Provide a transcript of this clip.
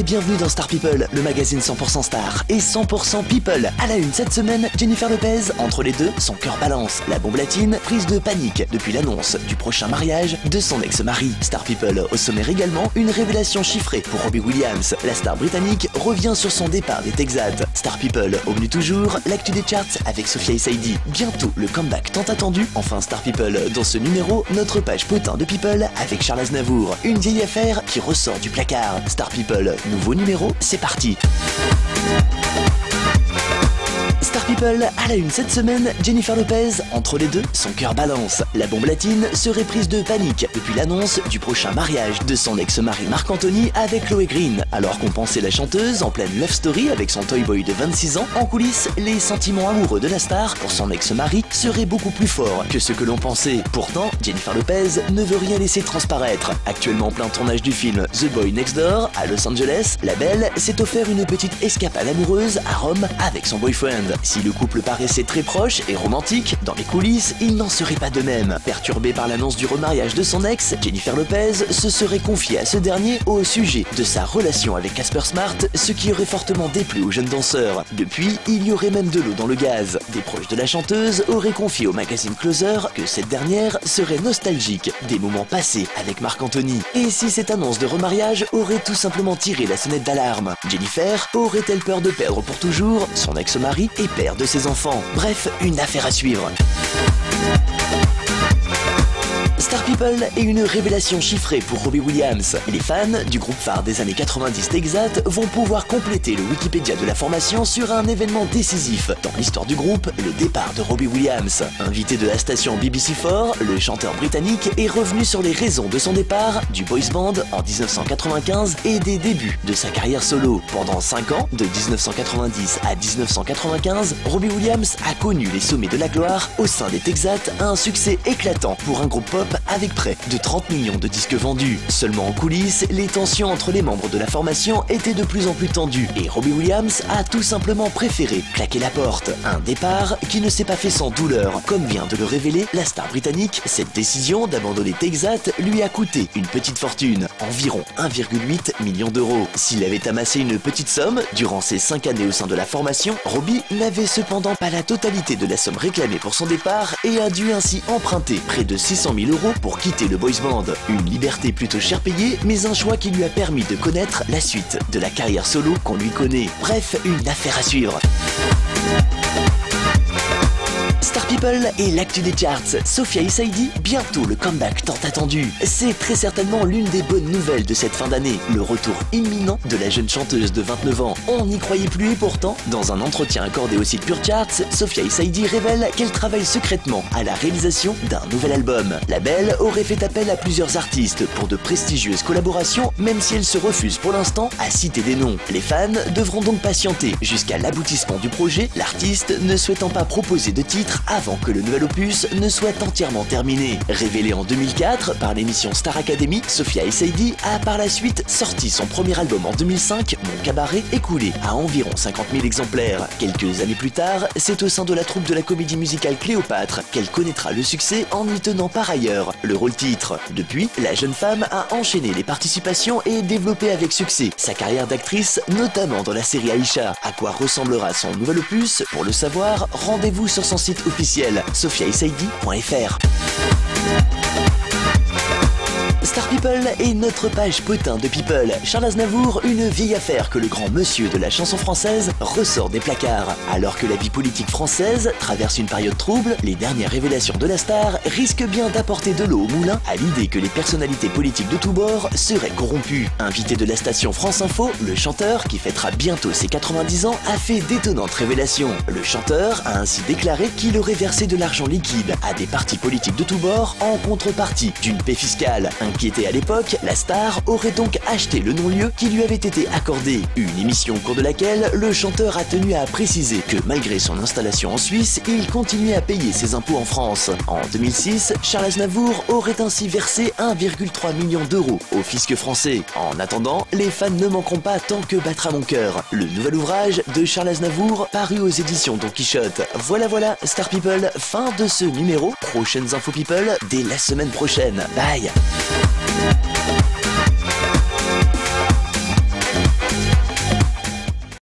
bienvenue dans Star People, le magazine 100% star et 100% people. À la une cette semaine, Jennifer Lopez, entre les deux, son cœur balance. La bombe latine, prise de panique depuis l'annonce du prochain mariage de son ex-mari. Star People au sommaire également, une révélation chiffrée pour Robbie Williams. La star britannique revient sur son départ des Texas. Star People au menu toujours, l'actu des charts avec Sophia et Saïdi. Bientôt le comeback tant attendu. Enfin Star People, dans ce numéro, notre page potin de People avec Charles Aznavour. Une vieille affaire qui ressort du placard. Star People, nouveau numéro, c'est parti. Star People, à la une cette semaine, Jennifer Lopez, entre les deux, son cœur balance. La bombe latine serait prise de panique depuis l'annonce du prochain mariage de son ex-mari Marc Anthony avec Chloé Green. Alors qu'on pensait la chanteuse en pleine love story avec son toy boy de 26 ans, en coulisses, les sentiments amoureux de la star pour son ex-mari seraient beaucoup plus forts que ce que l'on pensait. Pourtant, Jennifer Lopez ne veut rien laisser transparaître. Actuellement en plein tournage du film The Boy Next Door à Los Angeles, la belle s'est offert une petite escapade amoureuse à Rome avec son boyfriend. Si le couple paraissait très proche et romantique, dans les coulisses, il n'en serait pas de même. Perturbée par l'annonce du remariage de son ex, Jennifer Lopez se serait confiée à ce dernier au sujet de sa relation avec Casper Smart, ce qui aurait fortement déplu aux jeunes danseurs. Depuis, il y aurait même de l'eau dans le gaz. Des proches de la chanteuse auraient confié au magazine Closer que cette dernière serait nostalgique des moments passés avec Marc Anthony. Et si cette annonce de remariage aurait tout simplement tiré la sonnette d'alarme, Jennifer aurait-elle peur de perdre pour toujours son ex-mari et père de ses enfants? Bref, une affaire à suivre. Star People est une révélation chiffrée pour Robbie Williams. Les fans du groupe phare des années 90 Texas vont pouvoir compléter le Wikipédia de la formation sur un événement décisif dans l'histoire du groupe, le départ de Robbie Williams. Invité de la station BBC4, le chanteur britannique est revenu sur les raisons de son départ du boys band en 1995 et des débuts de sa carrière solo. Pendant 5 ans, de 1990 à 1995, Robbie Williams a connu les sommets de la gloire au sein des Texas, un succès éclatant pour un groupe pop avec près de 30 millions de disques vendus. Seulement en coulisses, les tensions entre les membres de la formation étaient de plus en plus tendues et Robbie Williams a tout simplement préféré claquer la porte. Un départ qui ne s'est pas fait sans douleur. Comme vient de le révéler la star britannique, cette décision d'abandonner Texas lui a coûté une petite fortune, environ 1,8 million d'euros. S'il avait amassé une petite somme durant ses 5 années au sein de la formation, Robbie n'avait cependant pas la totalité de la somme réclamée pour son départ et a dû ainsi emprunter près de 600 000 euros pour quitter le boys band. Une liberté plutôt cher payée, mais un choix qui lui a permis de connaître la suite de la carrière solo qu'on lui connaît. Bref, une affaire à suivre. Star People et l'actu des charts. Sophia et Saïdi, bientôt le comeback tant attendu. C'est très certainement l'une des bonnes nouvelles de cette fin d'année, le retour imminent de la jeune chanteuse de 29 ans. On n'y croyait plus et pourtant, dans un entretien accordé au site Pure Charts, Sophia et Saïdi révèlent qu'elle travaille secrètement à la réalisation d'un nouvel album. La belle aurait fait appel à plusieurs artistes pour de prestigieuses collaborations, même si elle se refuse pour l'instant à citer des noms. Les fans devront donc patienter jusqu'à l'aboutissement du projet, l'artiste ne souhaitant pas proposer de titre avant que le nouvel opus ne soit entièrement terminé. Révélé en 2004 par l'émission Star Academy, Sophia et Saïdi a par la suite sorti son premier album en 2005, Mon Cabaret, écoulé à environ 50 000 exemplaires. Quelques années plus tard, c'est au sein de la troupe de la comédie musicale Cléopâtre qu'elle connaîtra le succès en y tenant par ailleurs le rôle titre. Depuis, la jeune femme a enchaîné les participations et développé avec succès sa carrière d'actrice, notamment dans la série Aïcha. À quoi ressemblera son nouvel opus? Pour le savoir, rendez-vous sur son site officiel sophiaetsaidi.fr. Star People est notre page potin de People. Charles Aznavour, une vieille affaire que le grand monsieur de la chanson française ressort des placards. Alors que la vie politique française traverse une période trouble, les dernières révélations de la star risquent bien d'apporter de l'eau au moulin à l'idée que les personnalités politiques de tous bords seraient corrompues. Invité de la station France Info, le chanteur, qui fêtera bientôt ses 90 ans, a fait d'étonnantes révélations. Le chanteur a ainsi déclaré qu'il aurait versé de l'argent liquide à des partis politiques de tous bords en contrepartie d'une paix fiscale. Inquiété à l'époque, la star aurait donc acheté le non-lieu qui lui avait été accordé. Une émission au cours de laquelle le chanteur a tenu à préciser que malgré son installation en Suisse, il continuait à payer ses impôts en France. En 2006, Charles Aznavour aurait ainsi versé 1,3 million d'euros au fisc français. En attendant, les fans ne manqueront pas Tant que battra mon cœur, le nouvel ouvrage de Charles Aznavour paru aux éditions Don Quichotte. Voilà, Star People, fin de ce numéro. Prochaines infos People dès la semaine prochaine. Bye.